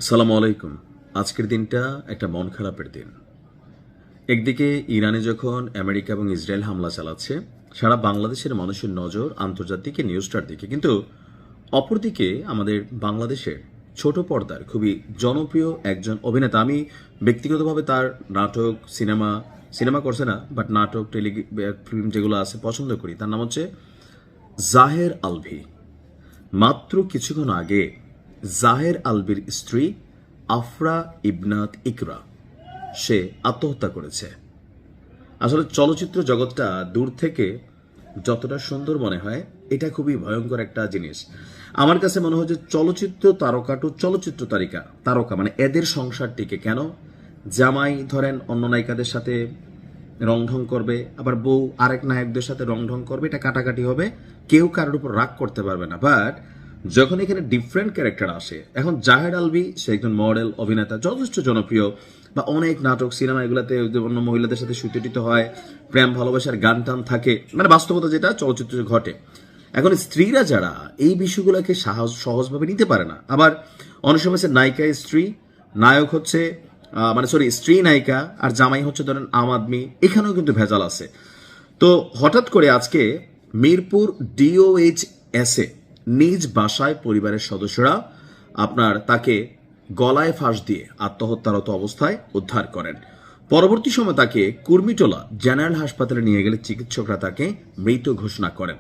আসসালামু আলাইকুম। আজকের দিনটা একটা মন খারাপের দিন। একদিকে ইরানে যখন আমেরিকা এবং ইসরায়েল হামলা চালাচ্ছে, সারা বাংলাদেশের মানুষের নজর আন্তর্জাতিক নিউজটার দিকে, কিন্তু অপরদিকে আমাদের বাংলাদেশের ছোট পর্দার খুবই জনপ্রিয় একজন অভিনেতা, আমি ব্যক্তিগতভাবে তার নাটক সিনেমা সিনেমা করছে না, বাট নাটক ফিল্ম যেগুলো আছে পছন্দ করি। তার নাম হচ্ছে জাহের আলভী। মাত্র কিছুক্ষণ আগে জাহের আলভির স্ত্রী আফরা ইবনাত ইকরা সে আত্মহত্যা করেছে। আসলে চলচ্চিত্র জগৎটা দূর থেকে যতটা সুন্দর মনে হয়, এটা খুবই ভয়ঙ্কর একটা জিনিস। আমার কাছে মনে হয় যে চলচ্চিত্র তারকা টু চলচ্চিত্র তারকা মানে এদের সংসারটিকে কেন জামাই ধরেন অন্য নায়িকাদের সাথে রংঢং করবে, আবার বউ আরেক নায়কদের সাথে রংঢং করবে, এটা কাটাকাটি হবে, কেউ কারোর উপর রাগ করতে পারবে না। বাট যখন এখানে ডিফারেন্ট ক্যারেক্টার আসে, এখন জাহেদ আলভী সে একজন মডেল অভিনেতা, যথেষ্ট জনপ্রিয়, বা অনেক নাটক সিনেমা এগুলাতে অন্য মহিলাদের সাথে সুতিটিত হয়, প্রেম ভালোবাসার গান টান থাকে, মানে বাস্তবতা যেটা চলচ্চিত্রে ঘটে। এখন স্ত্রীরা যারা এই বিষয়গুলোকে সহজভাবে নিতে পারে না, আবার অনেক সময় নায়িকা স্ত্রী, নায়ক হচ্ছে স্ত্রী নায়িকা, আর জামাই হচ্ছে ধরেন আম আদমি, এখানেও কিন্তু ভেজাল আছে। তো হঠাৎ করে আজকে মিরপুর DOHS নিজ বাসায় পরিবারের সদস্যরা তাকে গলায় ফাঁস দিয়ে আত্মহত্যারত অবস্থায় উদ্ধার করেন। পরবর্তী সময় তাকে কুর্মিটোলা জেনারেল হাসপাতালে নিয়ে গেলে চিকিৎসকরা তাকে মৃত ঘোষণা করেন।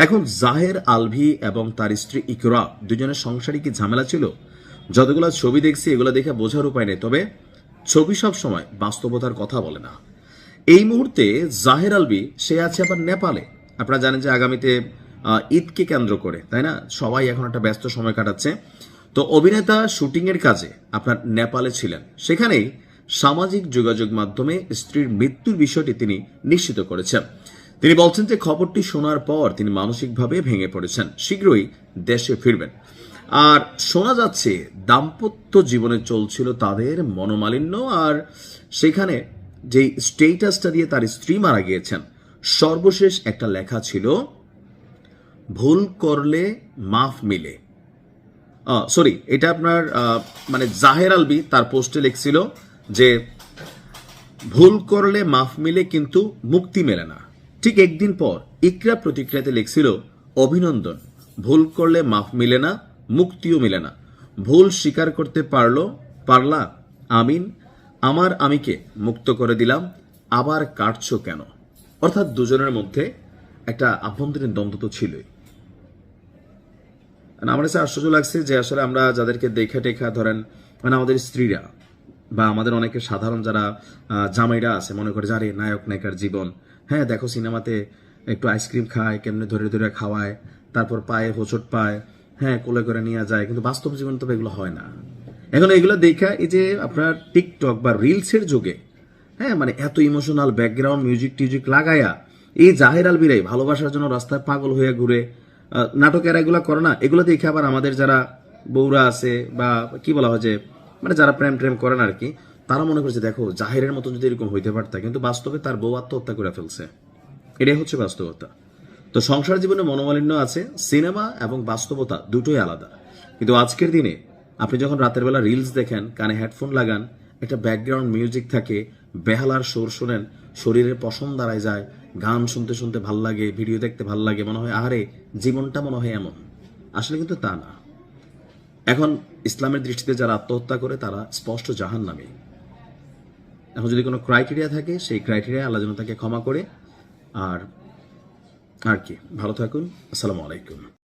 এখন জাহের আলভী এবং তার স্ত্রী ইকরা দুজনের সংসারে কি ঝামেলা ছিল? যতগুলো ছবি দেখছি এগুলো দেখে বোঝার উপায় নেই, তবে ছবি সব সময় বাস্তবতার কথা বলে না। এই মুহূর্তে জাহের আলভী সে আছে আবার নেপালে। আপনারা জানেন যে আগামীতে ঈদকে কেন্দ্র করে, তাই না, সবাই এখন একটা ব্যস্ত সময় কাটাচ্ছে। তো অভিনেতা শুটিং এর কাজে নেপালে ছিলেন, সেখানেই সামাজিক যোগাযোগ মাধ্যমে স্ত্রীর মৃত্যুর বিষয়টি তিনি নিশ্চিত করেছেন। তিনি বলছেন যে খবরটি শোনার পর তিনি মানসিকভাবে ভেঙে পড়েছেন, শীঘ্রই দেশে ফিরবেন। আর শোনা যাচ্ছে দাম্পত্য জীবনে চলছিল তাদের মনোমালিন্য, আর সেখানে যে স্টেটাসটা দিয়ে তার স্ত্রী মারা গিয়েছেন, সর্বশেষ একটা লেখা ছিল, ভুল করলে মাফ মিলে। এটা আপনার জাহের আলভী তার পোস্টে লিখছিল যে ভুল করলে মাফ মিলে কিন্তু মুক্তি মেলে না। ঠিক একদিন পর ইকরা প্রতিক্রিয়াতে লিখছিল, অভিনন্দন, ভুল করলে মাফ মিলে না, মুক্তিও মিলে না, ভুল স্বীকার করতে পারলা, আমিন, আমার আমিকে মুক্ত করে দিলাম, আবার কাটছো কেন? অর্থাৎ দুজনের মধ্যে একটা আভ্যন্তরীণ দ্বন্দ্ব তো ছিলই। আমার কাছে আশ্চর্য লাগছে যে আসলে আমরা যাদেরকে দেখা ধরেন আমাদের স্ত্রীরা বা আমাদের অনেকে সাধারণ যারা জামাইরা আছে, মনে করে যারে নায়ক নায়িকার জীবন, হ্যাঁ দেখো সিনেমাতে একটু আইসক্রিম খায়, কেমনে ধরে ধরে খাওয়ায়, তারপর পায়ে হোঁচট পায়, হ্যাঁ কোলে করে নিয়ে যায়, কিন্তু বাস্তব জীবন তো এগুলো হয় না। এখন এগুলো দেখা এই যে আপনার টিকটক বা রিলসের যুগে, হ্যাঁ এত ইমোশনাল ব্যাকগ্রাউন্ড মিউজিক লাগায়া এই জাহের আলভীরাই ভালোবাসার জন্য রাস্তায় পাগল হয়ে ঘুরে নাটকের এগুলা করে না। এগুলো দেখে আবার আমাদের যারা বউরা আছে বা কি বলা হয় যে যারা প্রেম করেন আর কি, তারা মনে করছে দেখো জাহেরের মতো যদি এরকম হইতে পারত, কিন্তু বাস্তবে তার বউ আত্মহত্যা করে ফেলছে। এটাই হচ্ছে বাস্তবতা। তো সংসার জীবনে মনোমালিন্য আছে, সিনেমা এবং বাস্তবতা দুটোই আলাদা। কিন্তু আজকের দিনে আপনি যখন রাতের বেলা রিলস দেখেন, কানে হেডফোন লাগান, একটা ব্যাকগ্রাউন্ড মিউজিক থাকে, বেহালার সুর শোনেন, শরীরের পশম দাঁড়ায় যায়, গান শুনতে শুনতে ভাল লাগে, ভিডিও দেখতে ভাল লাগে, মনে হয় আহারে জীবনটা মনে হয় এমন। আসলে কিন্তু তা না। এখন ইসলামের দৃষ্টিতে যারা আত্মহত্যা করে তারা স্পষ্ট জাহান্নামী। এখন যদি কোনো ক্রাইটেরিয়া থাকে, সেই ক্রাইটেরিয়া আল্লাহ যেন তাকে ক্ষমা করে। আর কি, ভালো থাকুন। আসসালামু আলাইকুম।